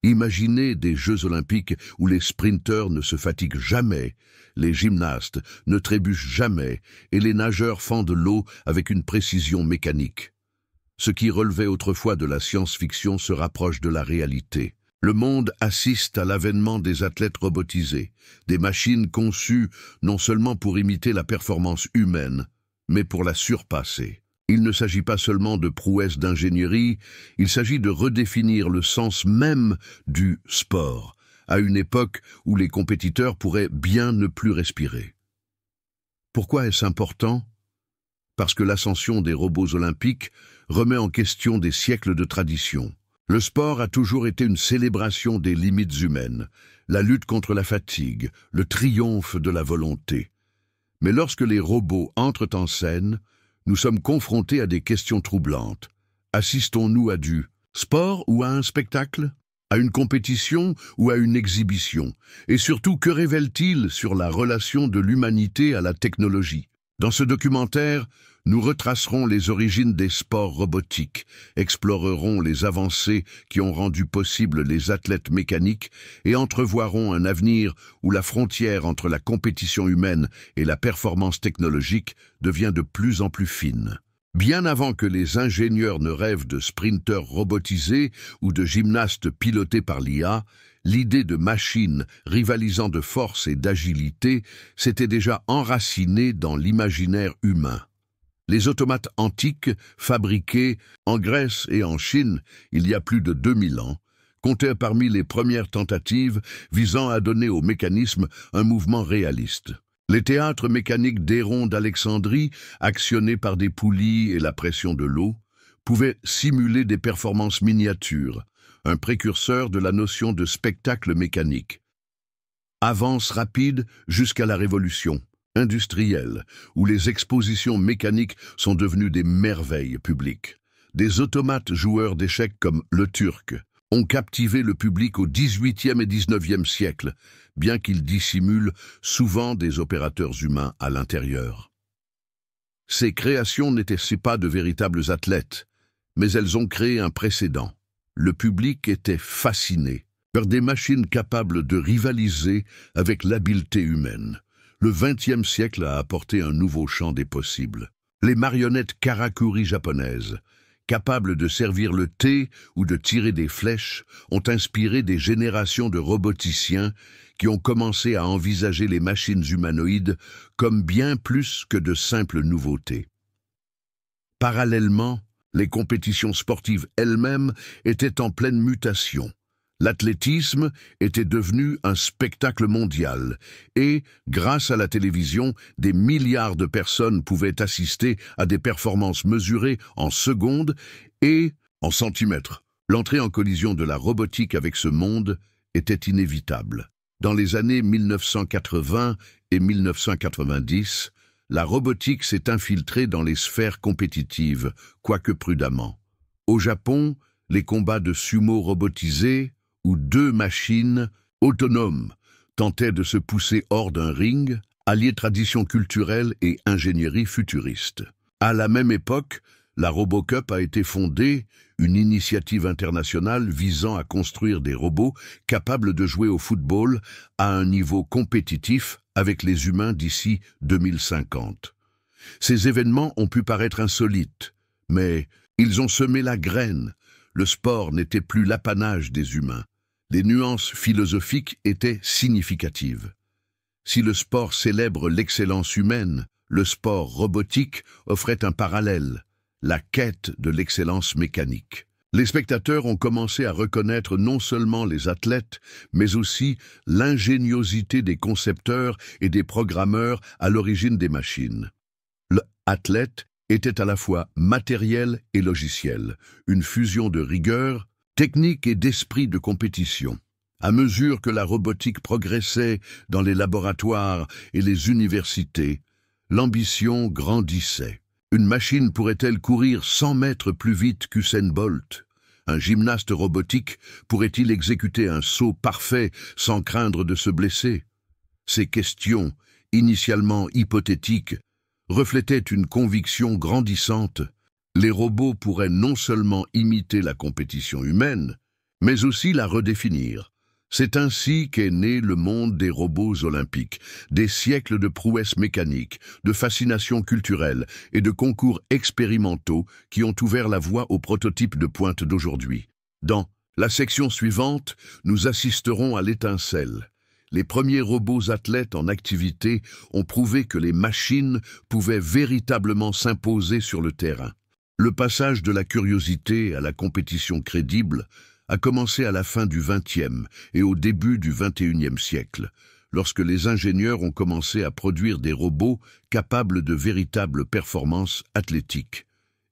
Imaginez des Jeux olympiques où les sprinteurs ne se fatiguent jamais, les gymnastes ne trébuchent jamais et les nageurs fendent l'eau avec une précision mécanique. Ce qui relevait autrefois de la science-fiction se rapproche de la réalité. Le monde assiste à l'avènement des athlètes robotisés, des machines conçues non seulement pour imiter la performance humaine, mais pour la surpasser. Il ne s'agit pas seulement de prouesses d'ingénierie, il s'agit de redéfinir le sens même du sport, à une époque où les compétiteurs pourraient bien ne plus respirer. Pourquoi est-ce important? Parce que l'ascension des robots olympiques remet en question des siècles de tradition. Le sport a toujours été une célébration des limites humaines, la lutte contre la fatigue, le triomphe de la volonté. Mais lorsque les robots entrent en scène, nous sommes confrontés à des questions troublantes. Assistons-nous à du sport ou à un spectacle? À une compétition ou à une exhibition? Et surtout, que révèle-t-il sur la relation de l'humanité à la technologie? Dans ce documentaire, nous retracerons les origines des sports robotiques, explorerons les avancées qui ont rendu possible les athlètes mécaniques et entrevoirons un avenir où la frontière entre la compétition humaine et la performance technologique devient de plus en plus fine. Bien avant que les ingénieurs ne rêvent de sprinteurs robotisés ou de gymnastes pilotés par l'IA, l'idée de machines rivalisant de force et d'agilité s'était déjà enracinée dans l'imaginaire humain. Les automates antiques, fabriqués en Grèce et en Chine il y a plus de 2000 ans, comptaient parmi les premières tentatives visant à donner au mécanisme un mouvement réaliste. Les théâtres mécaniques d'Héron d'Alexandrie, actionnés par des poulies et la pression de l'eau, pouvaient simuler des performances miniatures, un précurseur de la notion de spectacle mécanique. Avance rapide jusqu'à la Révolution industrielle, où les expositions mécaniques sont devenues des merveilles publiques. Des automates joueurs d'échecs comme le Turc ont captivé le public au XVIIIe et XIXe siècle, bien qu'ils dissimulent souvent des opérateurs humains à l'intérieur. Ces créations n'étaient pas de véritables athlètes, mais elles ont créé un précédent. Le public était fasciné par des machines capables de rivaliser avec l'habileté humaine. Le XXe siècle a apporté un nouveau champ des possibles. Les marionnettes karakuri japonaises, capables de servir le thé ou de tirer des flèches, ont inspiré des générations de roboticiens qui ont commencé à envisager les machines humanoïdes comme bien plus que de simples nouveautés. Parallèlement, les compétitions sportives elles-mêmes étaient en pleine mutation. L'athlétisme était devenu un spectacle mondial et, grâce à la télévision, des milliards de personnes pouvaient assister à des performances mesurées en secondes et en centimètres. L'entrée en collision de la robotique avec ce monde était inévitable. Dans les années 1980 et 1990, la robotique s'est infiltrée dans les sphères compétitives, quoique prudemment. Au Japon, les combats de sumo robotisés où deux machines autonomes tentaient de se pousser hors d'un ring, alliaient tradition culturelle et ingénierie futuriste. À la même époque, la RoboCup a été fondée, une initiative internationale visant à construire des robots capables de jouer au football à un niveau compétitif avec les humains d'ici 2050. Ces événements ont pu paraître insolites, mais ils ont semé la graine. Le sport n'était plus l'apanage des humains. Les nuances philosophiques étaient significatives. Si le sport célèbre l'excellence humaine, le sport robotique offrait un parallèle, la quête de l'excellence mécanique. Les spectateurs ont commencé à reconnaître non seulement les athlètes, mais aussi l'ingéniosité des concepteurs et des programmeurs à l'origine des machines. L'athlète était à la fois matériel et logiciel, une fusion de rigueur, technique et d'esprit de compétition. À mesure que la robotique progressait dans les laboratoires et les universités, l'ambition grandissait. Une machine pourrait-elle courir 100 mètres plus vite qu'Usain Bolt? Un gymnaste robotique pourrait-il exécuter un saut parfait sans craindre de se blesser? Ces questions, initialement hypothétiques, reflétaient une conviction grandissante. Les robots pourraient non seulement imiter la compétition humaine, mais aussi la redéfinir. C'est ainsi qu'est né le monde des robots olympiques, des siècles de prouesses mécaniques, de fascination culturelle et de concours expérimentaux qui ont ouvert la voie aux prototypes de pointe d'aujourd'hui. Dans la section suivante, nous assisterons à l'étincelle. Les premiers robots athlètes en activité ont prouvé que les machines pouvaient véritablement s'imposer sur le terrain. Le passage de la curiosité à la compétition crédible a commencé à la fin du XXe et au début du XXIe siècle, lorsque les ingénieurs ont commencé à produire des robots capables de véritables performances athlétiques.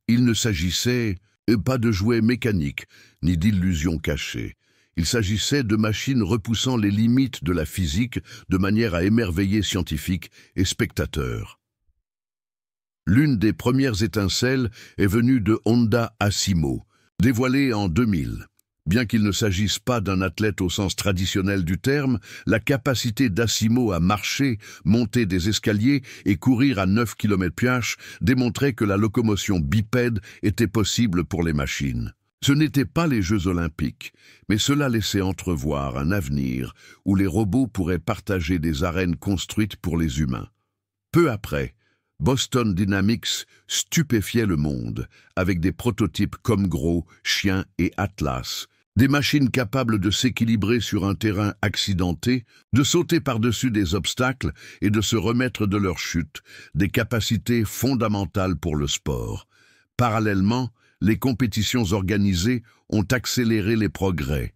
Il ne s'agissait pas de jouets mécaniques, ni d'illusions cachées. Il s'agissait de machines repoussant les limites de la physique de manière à émerveiller scientifiques et spectateurs. L'une des premières étincelles est venue de Honda Asimo, dévoilée en 2000. Bien qu'il ne s'agisse pas d'un athlète au sens traditionnel du terme, la capacité d'Asimo à marcher, monter des escaliers et courir à 9 km/h démontrait que la locomotion bipède était possible pour les machines. Ce n'étaient pas les Jeux olympiques, mais cela laissait entrevoir un avenir où les robots pourraient partager des arènes construites pour les humains. Peu après, Boston Dynamics stupéfiait le monde avec des prototypes comme Gros, Chien et Atlas, des machines capables de s'équilibrer sur un terrain accidenté, de sauter par-dessus des obstacles et de se remettre de leur chute, des capacités fondamentales pour le sport. Parallèlement, les compétitions organisées ont accéléré les progrès.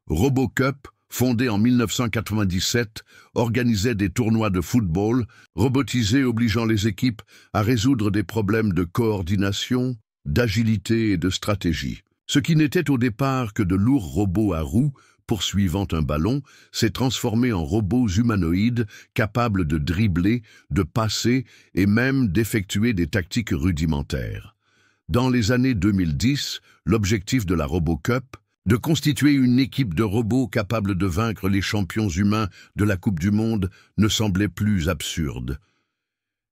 RoboCup, fondé en 1997, organisait des tournois de football, robotisés obligeant les équipes à résoudre des problèmes de coordination, d'agilité et de stratégie. Ce qui n'était au départ que de lourds robots à roues poursuivant un ballon s'est transformé en robots humanoïdes capables de dribbler, de passer et même d'effectuer des tactiques rudimentaires. Dans les années 2010, l'objectif de la RoboCup, de constituer une équipe de robots capables de vaincre les champions humains de la Coupe du Monde, ne semblait plus absurde.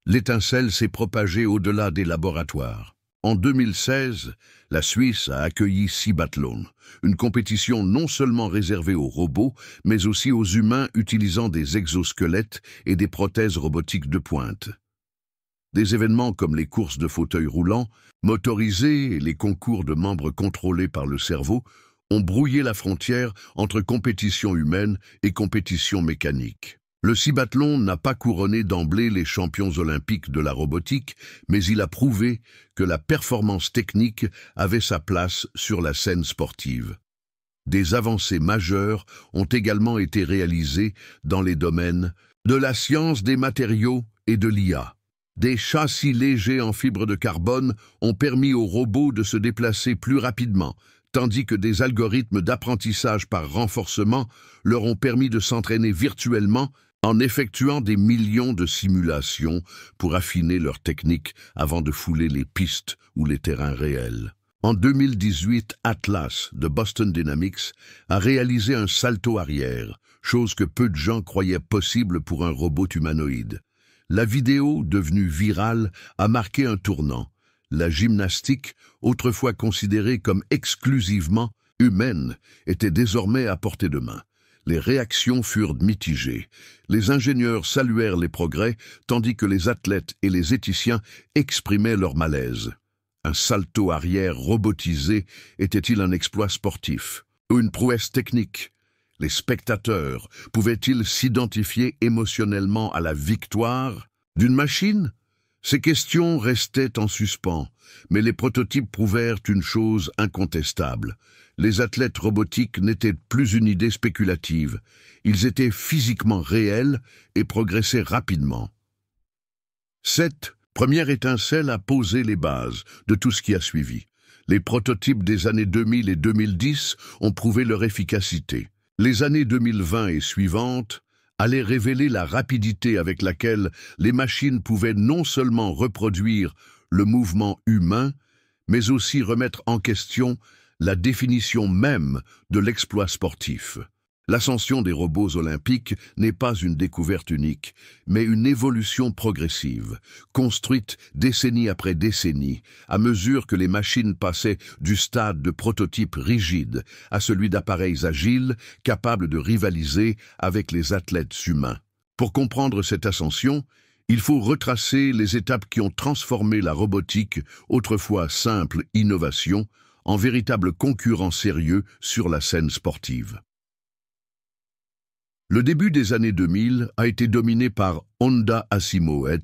L'étincelle s'est propagée au-delà des laboratoires. En 2016, la Suisse a accueilli Cibathlon, une compétition non seulement réservée aux robots, mais aussi aux humains utilisant des exosquelettes et des prothèses robotiques de pointe. Des événements comme les courses de fauteuils roulants, motorisés et les concours de membres contrôlés par le cerveau ont brouillé la frontière entre compétition humaine et compétition mécanique. Le cibathlon n'a pas couronné d'emblée les champions olympiques de la robotique, mais il a prouvé que la performance technique avait sa place sur la scène sportive. Des avancées majeures ont également été réalisées dans les domaines de la science des matériaux et de l'IA. Des châssis légers en fibre de carbone ont permis aux robots de se déplacer plus rapidement, tandis que des algorithmes d'apprentissage par renforcement leur ont permis de s'entraîner virtuellement en effectuant des millions de simulations pour affiner leur technique avant de fouler les pistes ou les terrains réels. En 2018, Atlas de Boston Dynamics a réalisé un salto arrière, chose que peu de gens croyaient possible pour un robot humanoïde. La vidéo, devenue virale, a marqué un tournant. La gymnastique, autrefois considérée comme exclusivement humaine, était désormais à portée de main. Les réactions furent mitigées. Les ingénieurs saluèrent les progrès, tandis que les athlètes et les éthiciens exprimaient leur malaise. Un salto arrière robotisé était-il un exploit sportif ou une prouesse technique? Les spectateurs pouvaient-ils s'identifier émotionnellement à la victoire d'une machine? Ces questions restaient en suspens, mais les prototypes prouvèrent une chose incontestable. Les athlètes robotiques n'étaient plus une idée spéculative. Ils étaient physiquement réels et progressaient rapidement. Cette première étincelle a posé les bases de tout ce qui a suivi. Les prototypes des années 2000 et 2010 ont prouvé leur efficacité. Les années 2020 et suivantes allaient révéler la rapidité avec laquelle les machines pouvaient non seulement reproduire le mouvement humain, mais aussi remettre en question la définition même de l'exploit sportif. L'ascension des robots olympiques n'est pas une découverte unique, mais une évolution progressive, construite décennie après décennie, à mesure que les machines passaient du stade de prototype rigide à celui d'appareils agiles capables de rivaliser avec les athlètes humains. Pour comprendre cette ascension, il faut retracer les étapes qui ont transformé la robotique, autrefois simple innovation, en véritable concurrent sérieux sur la scène sportive. Le début des années 2000 a été dominé par Honda Asimo et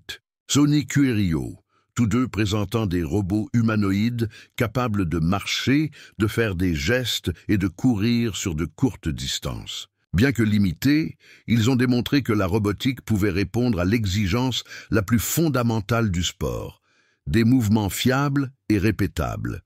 Sony Kuerio, tous deux présentant des robots humanoïdes capables de marcher, de faire des gestes et de courir sur de courtes distances. Bien que limités, ils ont démontré que la robotique pouvait répondre à l'exigence la plus fondamentale du sport, des mouvements fiables et répétables.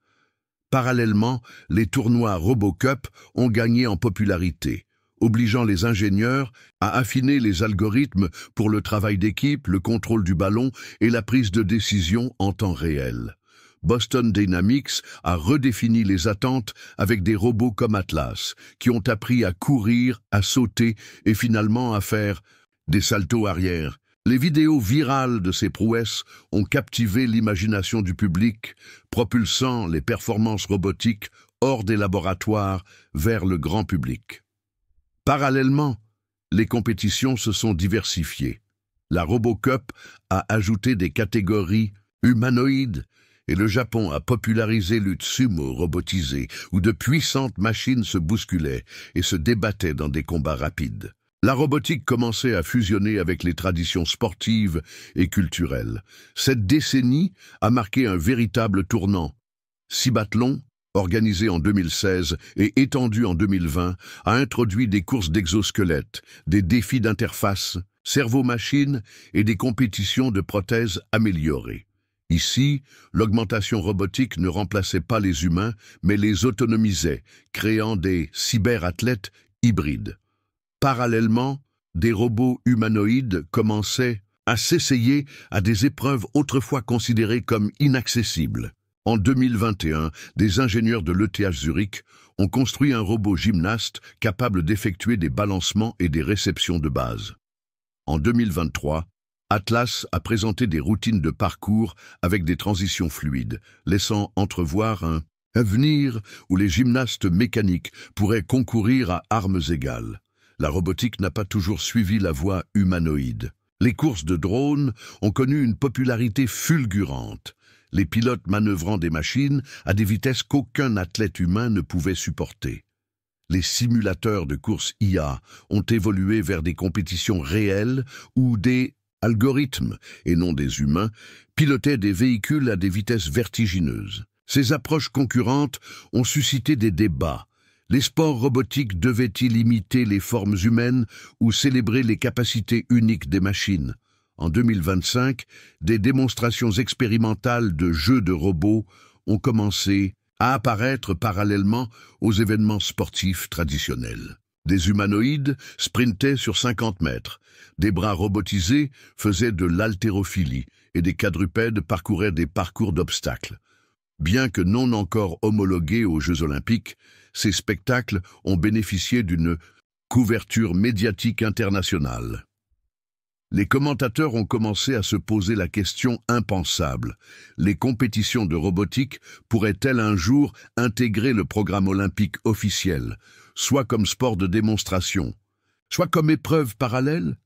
Parallèlement, les tournois RoboCup ont gagné en popularité, obligeant les ingénieurs à affiner les algorithmes pour le travail d'équipe, le contrôle du ballon et la prise de décision en temps réel. Boston Dynamics a redéfini les attentes avec des robots comme Atlas, qui ont appris à courir, à sauter et finalement à faire des saltos arrière. Les vidéos virales de ces prouesses ont captivé l'imagination du public, propulsant les performances robotiques hors des laboratoires vers le grand public. Parallèlement, les compétitions se sont diversifiées. La RoboCup a ajouté des catégories humanoïdes et le Japon a popularisé le sumo robotisé, où de puissantes machines se bousculaient et se débattaient dans des combats rapides. La robotique commençait à fusionner avec les traditions sportives et culturelles. Cette décennie a marqué un véritable tournant. Cibathlon, organisé en 2016 et étendu en 2020, a introduit des courses d'exosquelettes, des défis d'interface, cerveau-machine et des compétitions de prothèses améliorées. Ici, l'augmentation robotique ne remplaçait pas les humains, mais les autonomisait, créant des cyberathlètes hybrides. Parallèlement, des robots humanoïdes commençaient à s'essayer à des épreuves autrefois considérées comme inaccessibles. En 2021, des ingénieurs de l'ETH Zurich ont construit un robot gymnaste capable d'effectuer des balancements et des réceptions de base. En 2023, Atlas a présenté des routines de parcours avec des transitions fluides, laissant entrevoir un avenir où les gymnastes mécaniques pourraient concourir à armes égales. La robotique n'a pas toujours suivi la voie humanoïde. Les courses de drones ont connu une popularité fulgurante, les pilotes manœuvrant des machines à des vitesses qu'aucun athlète humain ne pouvait supporter. Les simulateurs de course IA ont évolué vers des compétitions réelles où des algorithmes, et non des humains, pilotaient des véhicules à des vitesses vertigineuses. Ces approches concurrentes ont suscité des débats. Les sports robotiques devaient-ils imiter les formes humaines ou célébrer les capacités uniques des machines? En 2025, des démonstrations expérimentales de jeux de robots ont commencé à apparaître parallèlement aux événements sportifs traditionnels. Des humanoïdes sprintaient sur 50 mètres, des bras robotisés faisaient de l'haltérophilie et des quadrupèdes parcouraient des parcours d'obstacles. Bien que non encore homologués aux Jeux olympiques, ces spectacles ont bénéficié d'une couverture médiatique internationale. Les commentateurs ont commencé à se poser la question impensable. Les compétitions de robotique pourraient-elles un jour intégrer le programme olympique officiel, soit comme sport de démonstration, soit comme épreuve parallèle?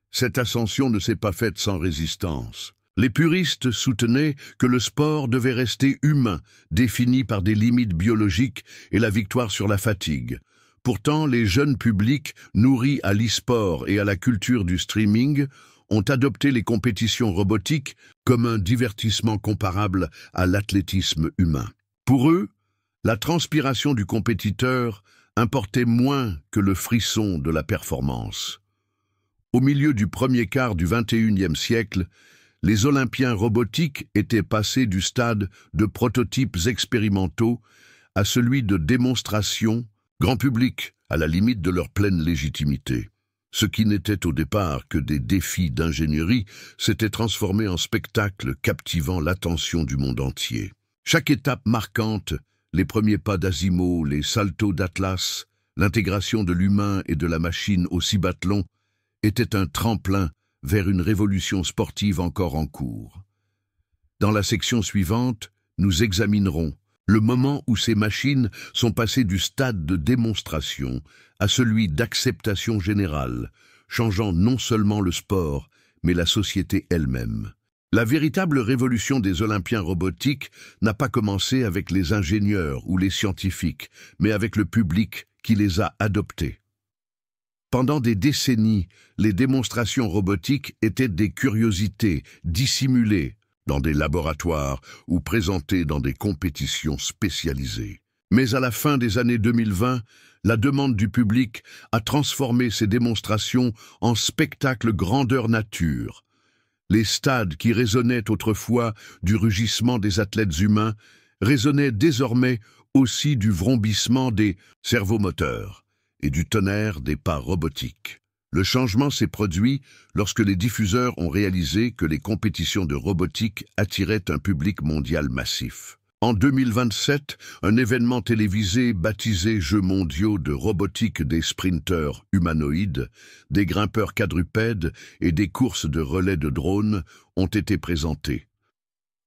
Cette ascension ne s'est pas faite sans résistance. Les puristes soutenaient que le sport devait rester humain, défini par des limites biologiques et la victoire sur la fatigue. Pourtant, les jeunes publics, nourris à l'e-sport et à la culture du streaming, ont adopté les compétitions robotiques comme un divertissement comparable à l'athlétisme humain. Pour eux, la transpiration du compétiteur importait moins que le frisson de la performance. Au milieu du premier quart du XXIe siècle, les Olympiens robotiques étaient passés du stade de prototypes expérimentaux à celui de démonstration grand public, à la limite de leur pleine légitimité. Ce qui n'était au départ que des défis d'ingénierie s'était transformé en spectacle captivant l'attention du monde entier. Chaque étape marquante, les premiers pas d'Asimo, les saltos d'Atlas, L'intégration de l'humain et de la machine au cibathlon était un tremplin vers une révolution sportive encore en cours. Dans la section suivante, nous examinerons le moment où ces machines sont passées du stade de démonstration à celui d'acceptation générale, changeant non seulement le sport, mais la société elle-même. La véritable révolution des Olympiens robotiques n'a pas commencé avec les ingénieurs ou les scientifiques, mais avec le public qui les a adoptés. Pendant des décennies, les démonstrations robotiques étaient des curiosités dissimulées dans des laboratoires ou présentées dans des compétitions spécialisées. Mais à la fin des années 2020, la demande du public a transformé ces démonstrations en spectacles grandeur nature. Les stades qui résonnaient autrefois du rugissement des athlètes humains résonnaient désormais aussi du vrombissement des servomoteurs et du tonnerre des pas robotiques. Le changement s'est produit lorsque les diffuseurs ont réalisé que les compétitions de robotique attiraient un public mondial massif. En 2027, un événement télévisé baptisé Jeux mondiaux de robotique des sprinteurs humanoïdes, des grimpeurs quadrupèdes et des courses de relais de drones ont été présentés.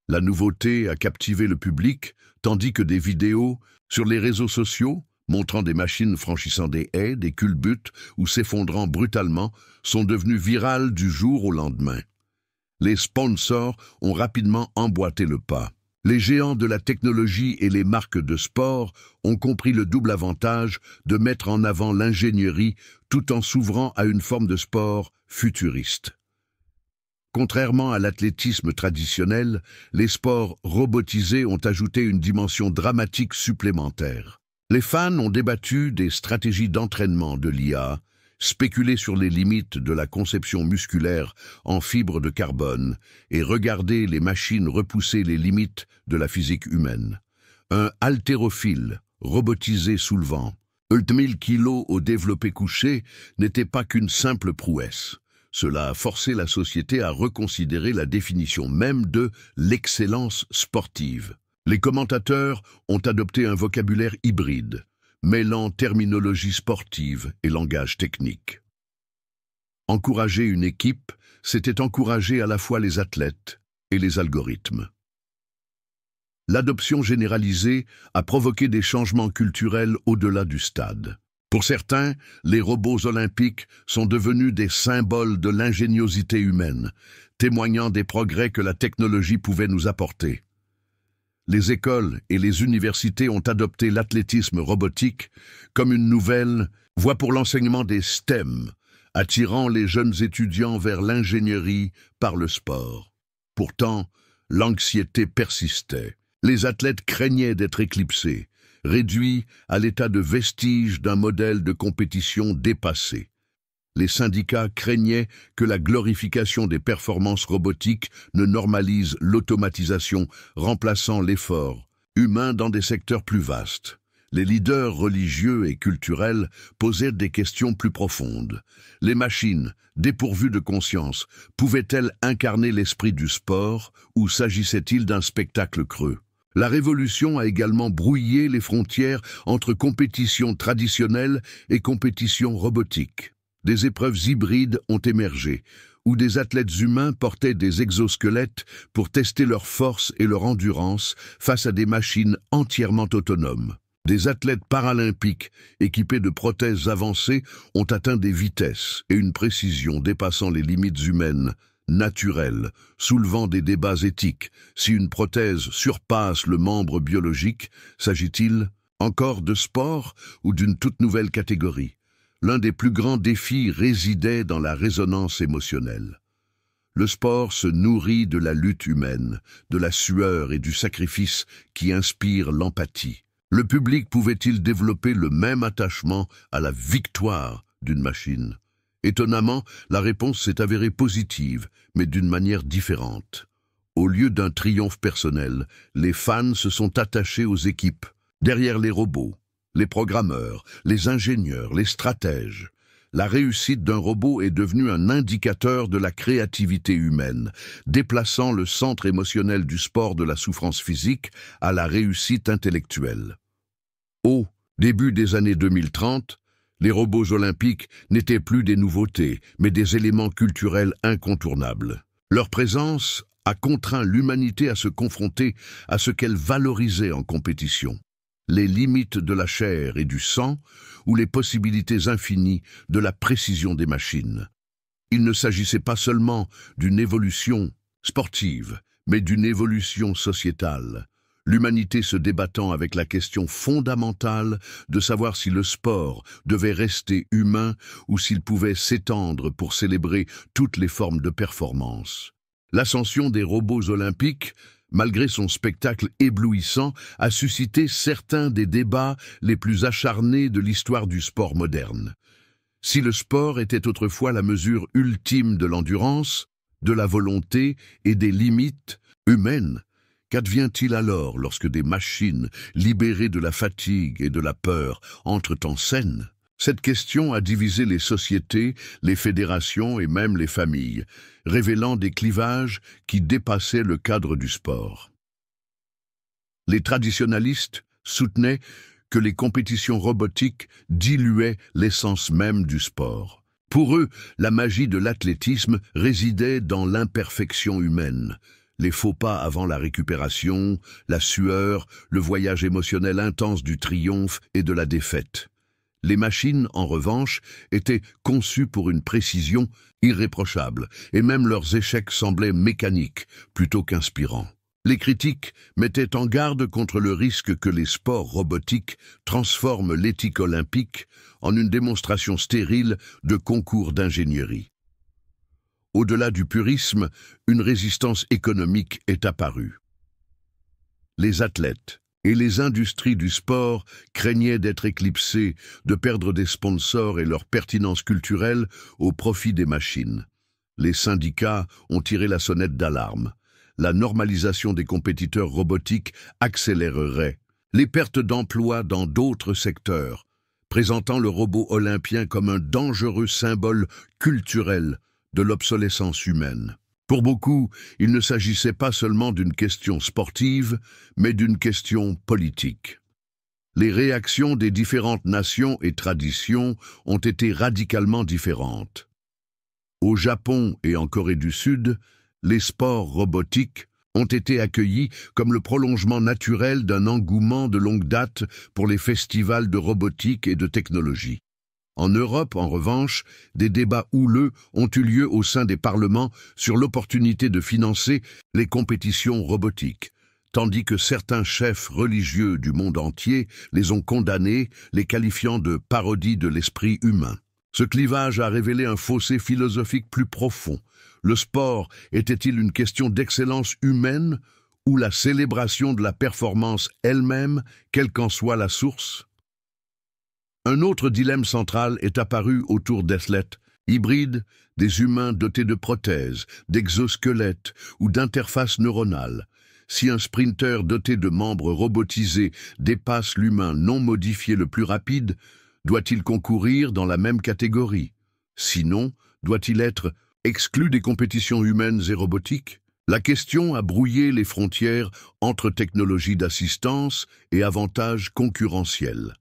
La nouveauté a captivé le public, tandis que des vidéos sur les réseaux sociaux montrant des machines franchissant des haies, des culbutes ou s'effondrant brutalement, sont devenues virales du jour au lendemain. Les sponsors ont rapidement emboîté le pas. Les géants de la technologie et les marques de sport ont compris le double avantage de mettre en avant l'ingénierie tout en s'ouvrant à une forme de sport futuriste. Contrairement à l'athlétisme traditionnel, les sports robotisés ont ajouté une dimension dramatique supplémentaire. Les fans ont débattu des stratégies d'entraînement de l'IA, spéculé sur les limites de la conception musculaire en fibres de carbone et regardé les machines repousser les limites de la physique humaine. Un haltérophile robotisé soulevant 1000 kilos au développé couché n'était pas qu'une simple prouesse. Cela a forcé la société à reconsidérer la définition même de l'excellence sportive. Les commentateurs ont adopté un vocabulaire hybride, mêlant terminologie sportive et langage technique. Encourager une équipe, c'était encourager à la fois les athlètes et les algorithmes. L'adoption généralisée a provoqué des changements culturels au-delà du stade. Pour certains, les robots olympiques sont devenus des symboles de l'ingéniosité humaine, témoignant des progrès que la technologie pouvait nous apporter. Les écoles et les universités ont adopté l'athlétisme robotique comme une nouvelle voie pour l'enseignement des STEM, attirant les jeunes étudiants vers l'ingénierie par le sport. Pourtant, l'anxiété persistait. Les athlètes craignaient d'être éclipsés, réduits à l'état de vestige d'un modèle de compétition dépassé. Les syndicats craignaient que la glorification des performances robotiques ne normalise l'automatisation, remplaçant l'effort humain dans des secteurs plus vastes. Les leaders religieux et culturels posaient des questions plus profondes. Les machines, dépourvues de conscience, pouvaient-elles incarner l'esprit du sport ou s'agissait-il d'un spectacle creux? La révolution a également brouillé les frontières entre compétition traditionnelle et compétition robotique. Des épreuves hybrides ont émergé, où des athlètes humains portaient des exosquelettes pour tester leur force et leur endurance face à des machines entièrement autonomes. Des athlètes paralympiques équipés de prothèses avancées ont atteint des vitesses et une précision dépassant les limites humaines, naturelles, soulevant des débats éthiques. Si une prothèse surpasse le membre biologique, s'agit-il encore de sport ou d'une toute nouvelle catégorie? L'un des plus grands défis résidait dans la résonance émotionnelle. Le sport se nourrit de la lutte humaine, de la sueur et du sacrifice qui inspirent l'empathie. Le public pouvait-il développer le même attachement à la victoire d'une machine? Étonnamment, la réponse s'est avérée positive, mais d'une manière différente. Au lieu d'un triomphe personnel, les fans se sont attachés aux équipes, derrière les robots, les programmeurs, les ingénieurs, les stratèges. La réussite d'un robot est devenue un indicateur de la créativité humaine, déplaçant le centre émotionnel du sport de la souffrance physique à la réussite intellectuelle. Au début des années 2030, Les robots olympiques n'étaient plus des nouveautés, mais des éléments culturels incontournables. Leur présence a contraint l'humanité à se confronter à ce qu'elle valorisait en compétition: les limites de la chair et du sang, ou les possibilités infinies de la précision des machines. Il ne s'agissait pas seulement d'une évolution sportive, mais d'une évolution sociétale. L'humanité se débattant avec la question fondamentale de savoir si le sport devait rester humain ou s'il pouvait s'étendre pour célébrer toutes les formes de performance. L'ascension des robots olympiques, malgré son spectacle éblouissant, a suscité certains des débats les plus acharnés de l'histoire du sport moderne. Si le sport était autrefois la mesure ultime de l'endurance, de la volonté et des limites humaines, qu'advient-il alors lorsque des machines, libérées de la fatigue et de la peur, entrent en scène? Cette question a divisé les sociétés, les fédérations et même les familles, révélant des clivages qui dépassaient le cadre du sport. Les traditionalistes soutenaient que les compétitions robotiques diluaient l'essence même du sport. Pour eux, la magie de l'athlétisme résidait dans l'imperfection humaine. Les faux pas avant la récupération, la sueur, le voyage émotionnel intense du triomphe et de la défaite. Les machines, en revanche, étaient conçues pour une précision irréprochable, et même leurs échecs semblaient mécaniques plutôt qu'inspirants. Les critiques mettaient en garde contre le risque que les sports robotiques transforment l'éthique olympique en une démonstration stérile de concours d'ingénierie. Au-delà du purisme, une résistance économique est apparue. Les athlètes et les industries du sport craignaient d'être éclipsés, de perdre des sponsors et leur pertinence culturelle au profit des machines. Les syndicats ont tiré la sonnette d'alarme. La normalisation des compétiteurs robotiques accélérerait les pertes d'emplois dans d'autres secteurs, présentant le robot olympien comme un dangereux symbole culturel de l'obsolescence humaine. Pour beaucoup, il ne s'agissait pas seulement d'une question sportive, mais d'une question politique. Les réactions des différentes nations et traditions ont été radicalement différentes. Au Japon et en Corée du Sud, les sports robotiques ont été accueillis comme le prolongement naturel d'un engouement de longue date pour les festivals de robotique et de technologie. En Europe, en revanche, des débats houleux ont eu lieu au sein des parlements sur l'opportunité de financer les compétitions robotiques, tandis que certains chefs religieux du monde entier les ont condamnés, les qualifiant de parodie de l'esprit humain. Ce clivage a révélé un fossé philosophique plus profond. Le sport était-il une question d'excellence humaine ou la célébration de la performance elle-même, quelle qu'en soit la source? Un autre dilemme central est apparu autour d'athlètes hybrides, des humains dotés de prothèses, d'exosquelettes ou d'interfaces neuronales. Si un sprinter doté de membres robotisés dépasse l'humain non modifié le plus rapide, doit-il concourir dans la même catégorie? Sinon, doit-il être exclu des compétitions humaines et robotiques? La question a brouillé les frontières entre technologies d'assistance et avantages concurrentiels.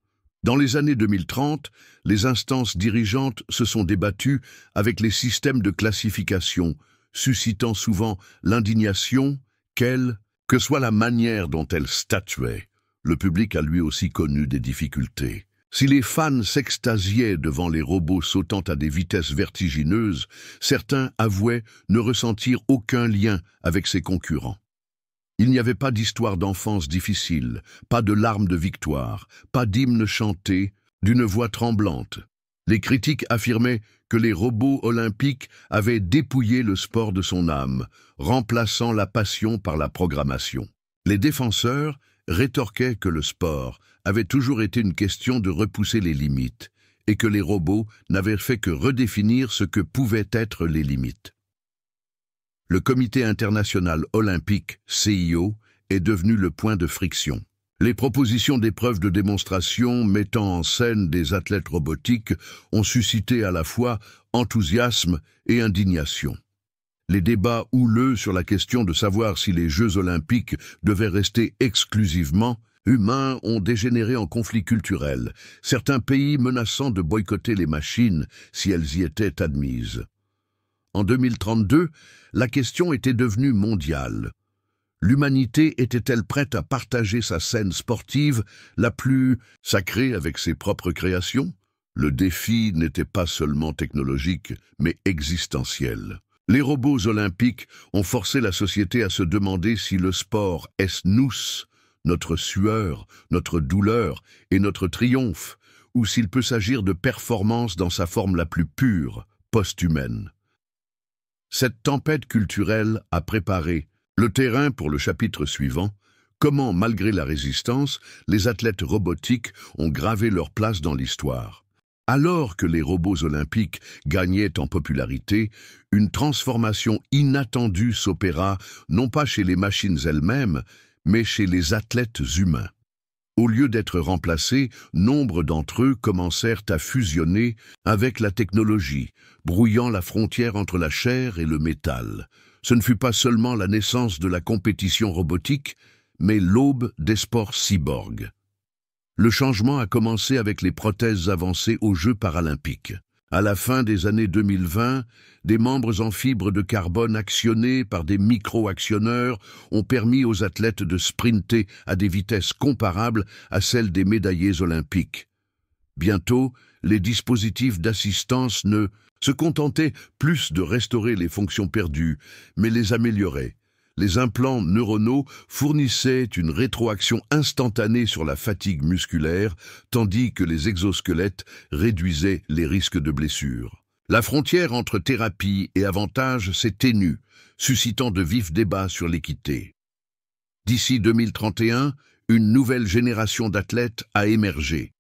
Dans les années 2030, les instances dirigeantes se sont débattues avec les systèmes de classification, suscitant souvent l'indignation, quelle que soit la manière dont elles statuaient. Le public a lui aussi connu des difficultés. Si les fans s'extasiaient devant les robots sautant à des vitesses vertigineuses, certains avouaient ne ressentir aucun lien avec ses concurrents. Il n'y avait pas d'histoire d'enfance difficile, pas de larmes de victoire, pas d'hymne chanté, d'une voix tremblante. Les critiques affirmaient que les robots olympiques avaient dépouillé le sport de son âme, remplaçant la passion par la programmation. Les défenseurs rétorquaient que le sport avait toujours été une question de repousser les limites, et que les robots n'avaient fait que redéfinir ce que pouvaient être les limites. Le Comité international olympique, CIO, est devenu le point de friction. Les propositions d'épreuves de démonstration mettant en scène des athlètes robotiques ont suscité à la fois enthousiasme et indignation. Les débats houleux sur la question de savoir si les Jeux olympiques devaient rester exclusivement humains ont dégénéré en conflits culturels, certains pays menaçant de boycotter les machines si elles y étaient admises. En 2032, la question était devenue mondiale. L'humanité était-elle prête à partager sa scène sportive la plus sacrée avec ses propres créations? Le défi n'était pas seulement technologique, mais existentiel. Les robots olympiques ont forcé la société à se demander si le sport est nous, notre sueur, notre douleur et notre triomphe, ou s'il peut s'agir de performance dans sa forme la plus pure, post-humaine. Cette tempête culturelle a préparé le terrain pour le chapitre suivant, comment, malgré la résistance, les athlètes robotiques ont gravé leur place dans l'histoire. Alors que les robots olympiques gagnaient en popularité, une transformation inattendue s'opéra non pas chez les machines elles-mêmes, mais chez les athlètes humains. Au lieu d'être remplacés, nombre d'entre eux commencèrent à fusionner avec la technologie, brouillant la frontière entre la chair et le métal. Ce ne fut pas seulement la naissance de la compétition robotique, mais l'aube des sports cyborgs. Le changement a commencé avec les prothèses avancées aux Jeux paralympiques. À la fin des années 2020, des membres en fibre de carbone actionnés par des micro-actionneurs ont permis aux athlètes de sprinter à des vitesses comparables à celles des médaillés olympiques. Bientôt, les dispositifs d'assistance ne se contentaient plus de restaurer les fonctions perdues, mais les amélioraient. Les implants neuronaux fournissaient une rétroaction instantanée sur la fatigue musculaire, tandis que les exosquelettes réduisaient les risques de blessures. La frontière entre thérapie et avantage s'est ténue, suscitant de vifs débats sur l'équité. D'ici 2031, une nouvelle génération d'athlètes a émergé.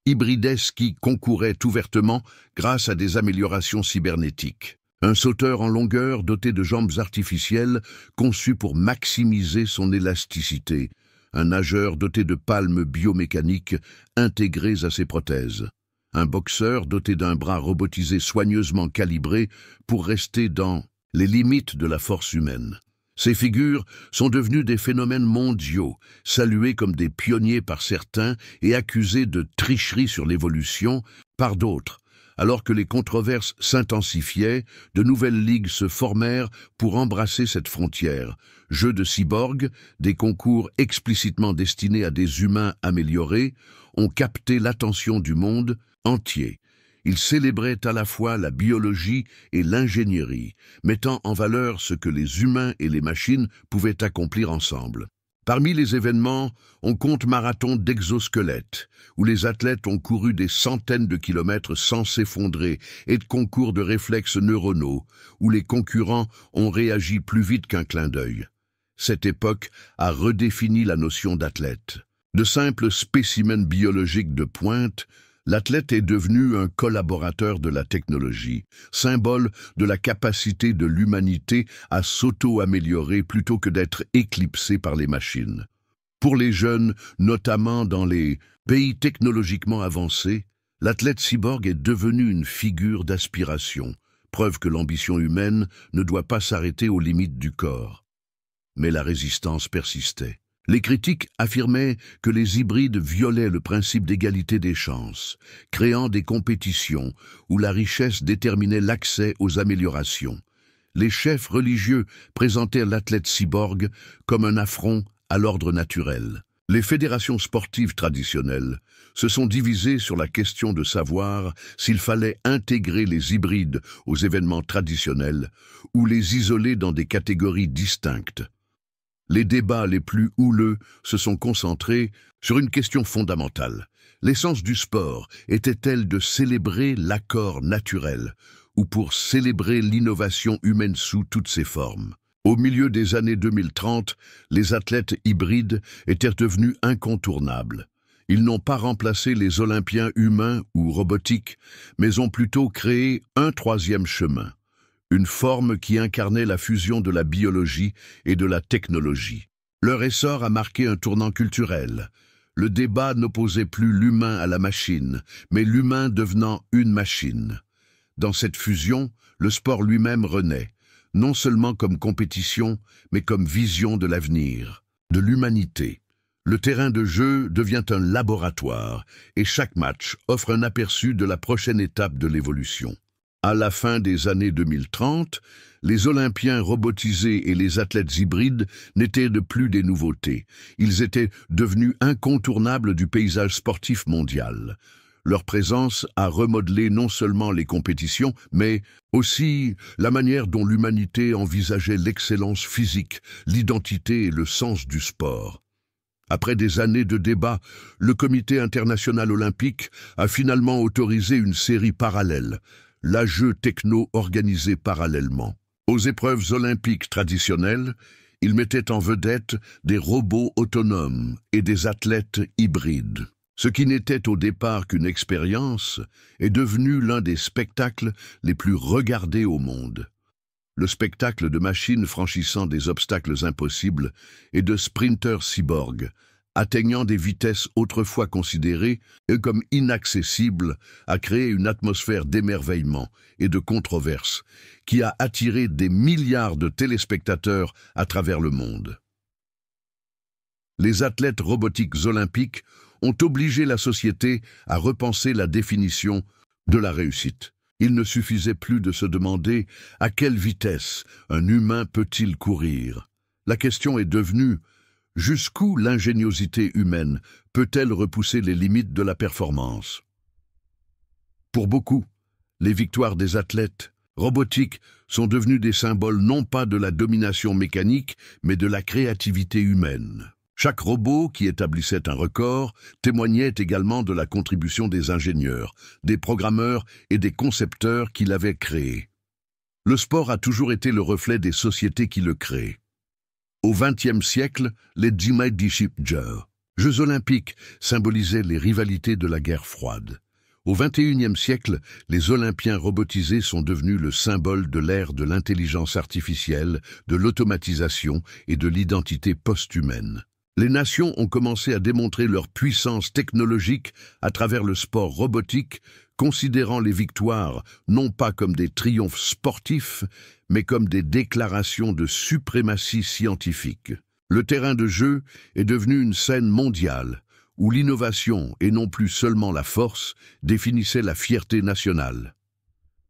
Hybrides qui concouraient ouvertement grâce à des améliorations cybernétiques. Un sauteur en longueur doté de jambes artificielles conçues pour maximiser son élasticité. Un nageur doté de palmes biomécaniques intégrées à ses prothèses. Un boxeur doté d'un bras robotisé soigneusement calibré pour rester dans les limites de la force humaine. Ces figures sont devenues des phénomènes mondiaux, salués comme des pionniers par certains et accusés de tricherie sur l'évolution par d'autres. Alors que les controverses s'intensifiaient, de nouvelles ligues se formèrent pour embrasser cette frontière. Jeux de cyborgs, des concours explicitement destinés à des humains améliorés, ont capté l'attention du monde entier. Ils célébraient à la fois la biologie et l'ingénierie, mettant en valeur ce que les humains et les machines pouvaient accomplir ensemble. Parmi les événements, on compte marathon d'exosquelettes, où les athlètes ont couru des centaines de kilomètres sans s'effondrer, et de concours de réflexes neuronaux, où les concurrents ont réagi plus vite qu'un clin d'œil. Cette époque a redéfini la notion d'athlète. De simples spécimens biologiques de pointe, l'athlète est devenu un collaborateur de la technologie, symbole de la capacité de l'humanité à s'auto-améliorer plutôt que d'être éclipsé par les machines. Pour les jeunes, notamment dans les pays technologiquement avancés, l'athlète cyborg est devenu une figure d'aspiration, preuve que l'ambition humaine ne doit pas s'arrêter aux limites du corps. Mais la résistance persistait. Les critiques affirmaient que les hybrides violaient le principe d'égalité des chances, créant des compétitions où la richesse déterminait l'accès aux améliorations. Les chefs religieux présentèrent l'athlète cyborg comme un affront à l'ordre naturel. Les fédérations sportives traditionnelles se sont divisées sur la question de savoir s'il fallait intégrer les hybrides aux événements traditionnels ou les isoler dans des catégories distinctes. Les débats les plus houleux se sont concentrés sur une question fondamentale. L'essence du sport était-elle de célébrer l'accord naturel ou pour célébrer l'innovation humaine sous toutes ses formes? Au milieu des années 2030, les athlètes hybrides étaient devenus incontournables. Ils n'ont pas remplacé les Olympiens humains ou robotiques, mais ont plutôt créé un troisième chemin. Une forme qui incarnait la fusion de la biologie et de la technologie. Leur essor a marqué un tournant culturel. Le débat n'opposait plus l'humain à la machine, mais l'humain devenant une machine. Dans cette fusion, le sport lui-même renaît, non seulement comme compétition, mais comme vision de l'avenir, de l'humanité. Le terrain de jeu devient un laboratoire et chaque match offre un aperçu de la prochaine étape de l'évolution. À la fin des années 2030, les Olympiens robotisés et les athlètes hybrides n'étaient de plus des nouveautés. Ils étaient devenus incontournables du paysage sportif mondial. Leur présence a remodelé non seulement les compétitions, mais aussi la manière dont l'humanité envisageait l'excellence physique, l'identité et le sens du sport. Après des années de débats, le Comité international olympique a finalement autorisé une série parallèle, la Jeux techno organisés parallèlement. Aux épreuves olympiques traditionnelles, il mettait en vedette des robots autonomes et des athlètes hybrides. Ce qui n'était au départ qu'une expérience est devenu l'un des spectacles les plus regardés au monde. Le spectacle de machines franchissant des obstacles impossibles et de sprinteurs cyborgs, atteignant des vitesses autrefois considérées comme inaccessibles, a créé une atmosphère d'émerveillement et de controverse qui a attiré des milliards de téléspectateurs à travers le monde. Les athlètes robotiques olympiques ont obligé la société à repenser la définition de la réussite. Il ne suffisait plus de se demander à quelle vitesse un humain peut-il courir. La question est devenue jusqu'où l'ingéniosité humaine peut-elle repousser les limites de la performance? Pour beaucoup, les victoires des athlètes robotiques sont devenues des symboles non pas de la domination mécanique, mais de la créativité humaine. Chaque robot qui établissait un record témoignait également de la contribution des ingénieurs, des programmeurs et des concepteurs qui l'avaient créé. Le sport a toujours été le reflet des sociétés qui le créent. Au XXe siècle, les Jeux olympiques symbolisaient les rivalités de la guerre froide. Au XXIe siècle, les Olympiens robotisés sont devenus le symbole de l'ère de l'intelligence artificielle, de l'automatisation et de l'identité post-humaine. Les nations ont commencé à démontrer leur puissance technologique à travers le sport robotique, considérant les victoires non pas comme des triomphes sportifs, mais comme des déclarations de suprématie scientifique. Le terrain de jeu est devenu une scène mondiale, où l'innovation, et non plus seulement la force, définissait la fierté nationale.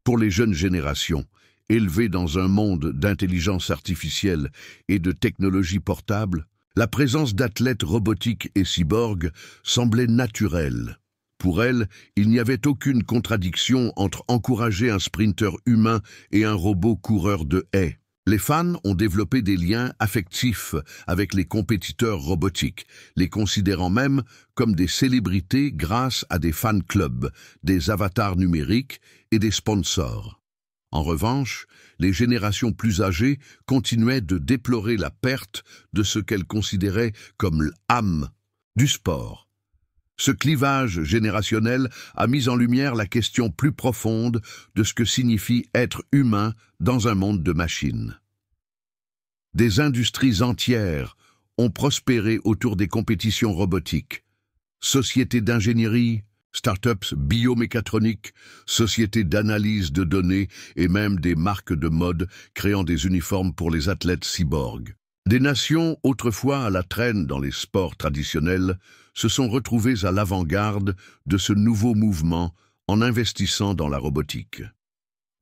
Pour les jeunes générations, élevées dans un monde d'intelligence artificielle et de technologie portable, la présence d'athlètes robotiques et cyborgs semblait naturelle. Pour elles, il n'y avait aucune contradiction entre encourager un sprinter humain et un robot coureur de haies. Les fans ont développé des liens affectifs avec les compétiteurs robotiques, les considérant même comme des célébrités grâce à des fan clubs, des avatars numériques et des sponsors. En revanche, les générations plus âgées continuaient de déplorer la perte de ce qu'elles considéraient comme l'âme du sport. Ce clivage générationnel a mis en lumière la question plus profonde de ce que signifie être humain dans un monde de machines. Des industries entières ont prospéré autour des compétitions robotiques. Sociétés d'ingénierie, start-ups biomécatroniques, sociétés d'analyse de données et même des marques de mode créant des uniformes pour les athlètes cyborgs. Des nations autrefois à la traîne dans les sports traditionnels se sont retrouvées à l'avant-garde de ce nouveau mouvement en investissant dans la robotique.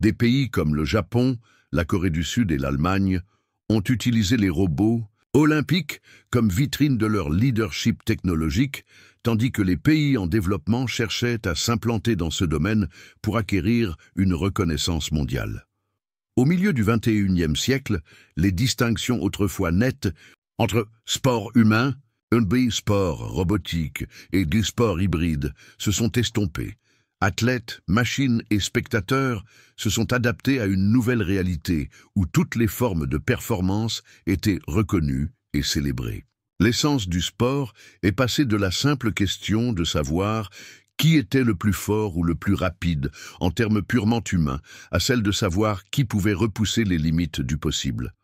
Des pays comme le Japon, la Corée du Sud et l'Allemagne ont utilisé les robots olympiques comme vitrine de leur leadership technologique, tandis que les pays en développement cherchaient à s'implanter dans ce domaine pour acquérir une reconnaissance mondiale. Au milieu du XXIe siècle, les distinctions autrefois nettes entre sport humain, sport robotique et du sport hybride se sont estompées. Athlètes, machines et spectateurs se sont adaptés à une nouvelle réalité où toutes les formes de performance étaient reconnues et célébrées. L'essence du sport est passée de la simple question de savoir qui était le plus fort ou le plus rapide en termes purement humains à celle de savoir qui pouvait repousser les limites du possible.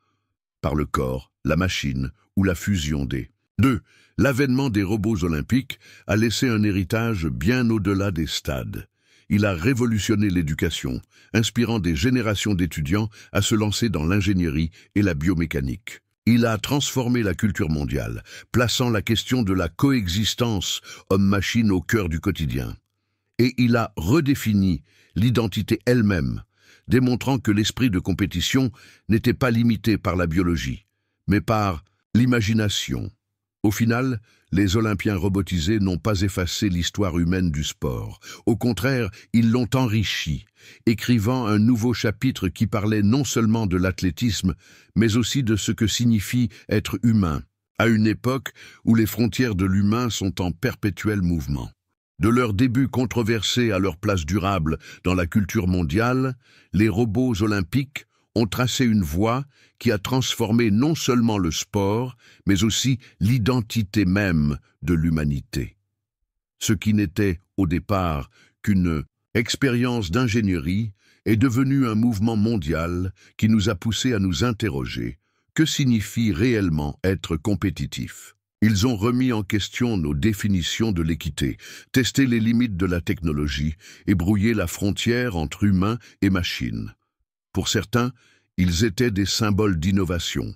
Par le corps, la machine ou la fusion des deux. L'avènement des robots olympiques a laissé un héritage bien au-delà des stades. Il a révolutionné l'éducation, inspirant des générations d'étudiants à se lancer dans l'ingénierie et la biomécanique. Il a transformé la culture mondiale, plaçant la question de la coexistence homme-machine au cœur du quotidien. Et il a redéfini l'identité elle-même, démontrant que l'esprit de compétition n'était pas limité par la biologie, mais par l'imagination. Au final, les Olympiens robotisés n'ont pas effacé l'histoire humaine du sport. Au contraire, ils l'ont enrichie, écrivant un nouveau chapitre qui parlait non seulement de l'athlétisme, mais aussi de ce que signifie être humain, à une époque où les frontières de l'humain sont en perpétuel mouvement. De leur début controversé à leur place durable dans la culture mondiale, les robots olympiques ont tracé une voie qui a transformé non seulement le sport, mais aussi l'identité même de l'humanité. Ce qui n'était au départ qu'une expérience d'ingénierie est devenu un mouvement mondial qui nous a poussés à nous interroger. Que signifie réellement être compétitif ? Ils ont remis en question nos définitions de l'équité, testé les limites de la technologie et brouillé la frontière entre humains et machines. Pour certains, ils étaient des symboles d'innovation,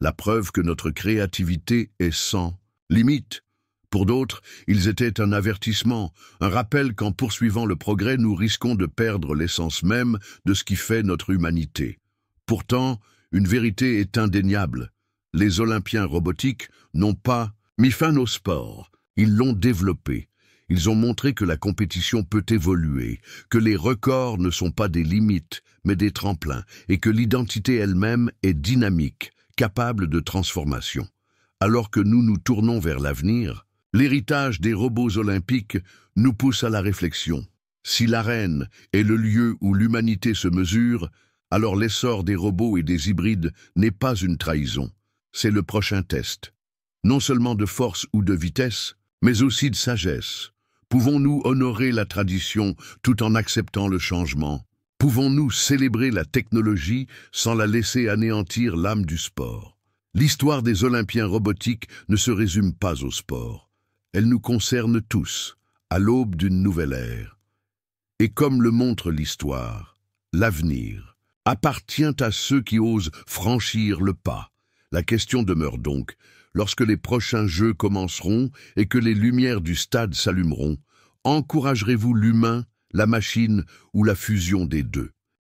la preuve que notre créativité est sans limite. Pour d'autres, ils étaient un avertissement, un rappel qu'en poursuivant le progrès, nous risquons de perdre l'essence même de ce qui fait notre humanité. Pourtant, une vérité est indéniable. Les Olympiens robotiques n'ont pas mis fin au sport, ils l'ont développé. Ils ont montré que la compétition peut évoluer, que les records ne sont pas des limites, mais des tremplins, et que l'identité elle-même est dynamique, capable de transformation. Alors que nous nous tournons vers l'avenir, l'héritage des robots olympiques nous pousse à la réflexion. Si l'arène est le lieu où l'humanité se mesure, alors l'essor des robots et des hybrides n'est pas une trahison, c'est le prochain test. Non seulement de force ou de vitesse, mais aussi de sagesse. Pouvons-nous honorer la tradition tout en acceptant le changement? Pouvons-nous célébrer la technologie sans la laisser anéantir l'âme du sport? L'histoire des Olympiens robotiques ne se résume pas au sport. Elle nous concerne tous, à l'aube d'une nouvelle ère. Et comme le montre l'histoire, l'avenir appartient à ceux qui osent franchir le pas. La question demeure donc, lorsque les prochains Jeux commenceront et que les lumières du stade s'allumeront, encouragerez-vous l'humain, la machine ou la fusion des deux?